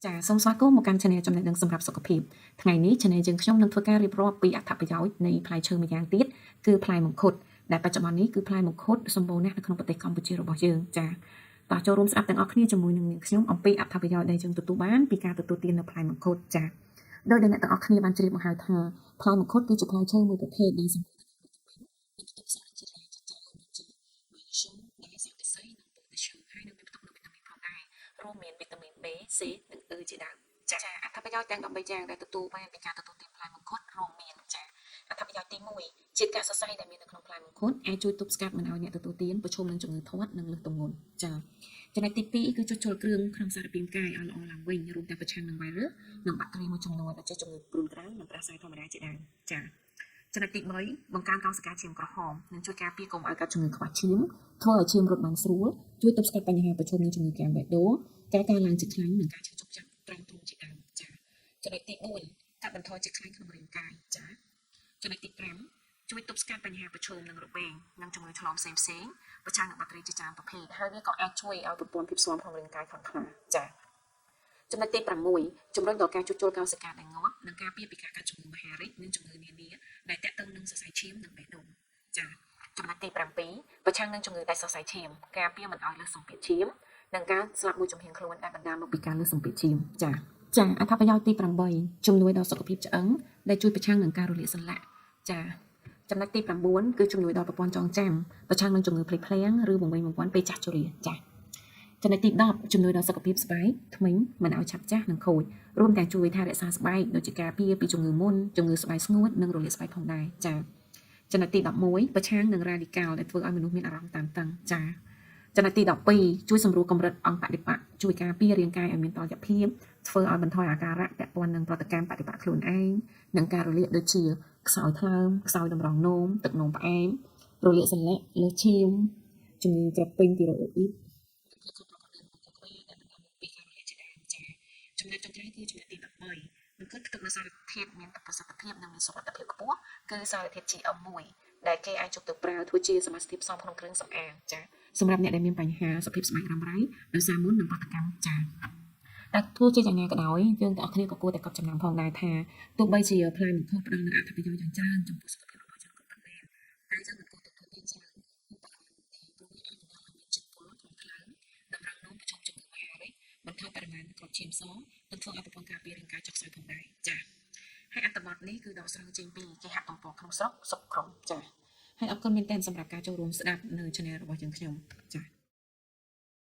ចាសូមស្វាគមន៍មកកាន់ Channel ចំណេះដឹងសម្រាប់សុខភាពថ្ងៃនេះ Channel យើងខ្ញុំនឹងធ្វើការរៀបរាប់ពីអត្ថប្រយោជន៍នៃផ្លែឈើម្យ៉ាងទៀតគឺផ្លែមង្ឃុតដែលបច្ចុប្បន្ននេះគឺផ្លែមង្ឃុតសម្បូរណាស់នៅក្នុងប្រទេសកម្ពុជារបស់យើងចាតោះចូលរួមស្ដាប់ទាំងអស់គ្នាជាមួយនឹងនាងខ្ញុំអំពីអត្ថប្រយោជន៍ដែលយើងទទួលបានពីការទទួលទាននៅផ្លែមង្ឃុតចាដោយដែលអ្នកទាំងអស់គ្នាបានជ្រាបមកហើយថាផ្លែមង្ឃុតគឺជាផ្លែឈើមួយប្រភេទដែលសម្បូរទៅដោយសារជាតិរ៉ែចិញ្ចឹមដូចជាម៉ាញ៉េស្យូមដែលសារធាតុសីនិងប៉ូតាស្យូមហើយនឹងមានផ្ទុកនូវវីតាមីនផងដែររួមមានវីតាមីន B, C និង E ជាដើមចាអត្ថប្រយោជន៍ទាំង13យ៉ាងដែលទទួលបានពីការទទួលទានផ្លែមង្ឃុតរួមមានចាអត្ថប្រយោជន៍ទី1ជាតិកសិស័យដែលមាននៅក្នុងផ្លែមង្ឃុតអាចជួយទប់ស្កាត់មិនឲ្យអ្នកទទួលទានប្រឈមនឹងជំងឺធាត់និងលើសទម្ងន់ចាចំណុចទី2គឺជួយចូលគ្រឿងក្នុងសារពាង្គកាយឲ្យល្អឡើងវិញរួមទាំងប្រឆាំងនឹងវីរុសនិងបាក់តេរីមួយចំនួនដែលជាជំងឺគ្រុនក្តៅនិងប្រសាយធម្មតាជាដើមចាចំណុចទី3បង្កើនកោសិកាឈាមក្រហមនិងជួយការពារកុំឲ្យកើតជំងឺខ្វះឈាមធ្វើឲ្យឈាមរត់បានស្រួលជួយទប់ស្កាត់បញ្ហាប្រឈមនឹងជំងឺកាំបេះដូងការកើនឡើងជាតិខ្លាញ់និងការឈឺចុកចាប់ត្រង់ទ្រូងជាដើមចាចំណុចទី4កាត់បន្ថយជាតិខ្លាញ់ក្នុងរាងកាយចាចំណុចទី5ជួយទប់ស្កាត់បញ្ហាប្រឈមនឹងរបេងនិងជំងឺឆ្លងផ្សេងៗប្រឆាំងនឹងបាក់តេរីជាច្រើនប្រភេទហើយវាក៏អាចជួយឲ្យប្រព័ន្ធភាពស៊ាំក្នុងរាងកាយខ្លាំងក្លាចាចំណុចទី6ជំរុញដល់ការជួសជុលកោសិកាដែលងាប់និងការពារពីការកើតជំងឺមហារីកនិងជំងឺនានាដែលទាក់ទងនឹងសរសៃឈាមនិងបេះដូងចាចំណុចទី7ប្រឆាំងនឹងជំងឺដាច់សរសៃឈាមការពារមិនឲ្យលើសសម្ពាធឈាមនិងការស្លាប់មួយចំហៀងខ្លួនដែលបណ្ដាលមកពីការលើសសម្ពាធឈាមចាអត្ថប្រយោជន៍ទី8ជំនួយដល់សុខភាពឆ្អឹងដែលជួយប្រឆាំងនឹងការរលាកសន្លាក់ចាចំណុចទី9គឺជំនួយដល់ប្រព័ន្ធចងចាំប្រឆាំងនឹងជំងឺភ្លេចភ្លាំងឬវង្វេងវង្វាន់ពេលចាស់ជរាចាចំណុចទី10ជំនួយដល់សុខភាពស្បែកធ្មេញមិនឲ្យឆាប់ចាស់និងខូចរួមទាំងជួយថែរក្សាស្បែកដូចជាការពារពីជំងឺមុនជំងឺស្បែកស្ងួតនិងរលាកស្បែកផងដែរចាចំណុចទី11ប្រឆាំងនឹងរ៉ាឌីកាល់ដែលធ្វើឲ្យមនុស្សមានអារម្មណ៍តានតឹងចាចំណុចទី12ជួយសម្រួលកម្រិតអង្គបដិបកជួយការពាររាងកាយឲ្យមានតុល្យភាពធ្វើឲ្យបន្ថយអាការៈពាក់ព័ន្ធនឹងប្រតិកម្មបដិបកខ្លួនឯងនិងការរលាកដូចជាខ្សោយថ្លើមខ្សោយតម្រងនោមទឹកនោមផ្អែមរលាកសន្លាក់លើសឈាមជំងឺក្រពេញទីរោគអ៊ីបចំណុចចុងក្រោយគឺចំណុចទី13มันគឺផ្ទុកនូវសារធាតុមានប្រសិទ្ធភាពនិងមានសុវត្ថិភាពខ្ពស់គឺសារធាតុ GM1 ដែលគេអាចយកទៅប្រើធ្វើជាសមាសធាតុផ្សំក្នុងគ្រឿងសម្អាងចាសម្រាប់អ្នកដែលមានបញ្ហាសុខភាពស្បែករ៉ាំរ៉ៃដោយសារមុននឹងបាតុកម្មចាតែទោះជាយ៉ាងណាក៏ដោយយើងទាំងអស់គ្នាក៏គួរតែកត់ចំណាំផងដែរថាទោះបីជាផ្លែមង្ឃុតផ្ដល់នូវអត្ថប្រយោជន៍យ៉ាងច្រើនចំពោះសុខភាពរបស់យើងក៏ប៉ុន្តែតែយើងមិនគួរទទួលទានច្រើនព្រោះវាអាចបណ្ដាលឲ្យមានជាតិពុលក្នុងខ្លាំងតម្រង់នោមប្រឈមជំងឺមហារីកបន្ថយបរិមាណគ្រាប់ឈាមសនិងធ្វើឲ្យប្រព័ន្ធការពាររាងកាយចុះខ្សោយផងដែរចាហើយអត្ថបទនេះគឺដកស្រង់ចេញពីគេហទំព័រក្នុងស្រុកសុខក្រុមចាហើយអរគុណមែនទែនសម្រាប់ការចូលរួមស្ដាប់នៅ Channel របស់យើងខ្ញុំចា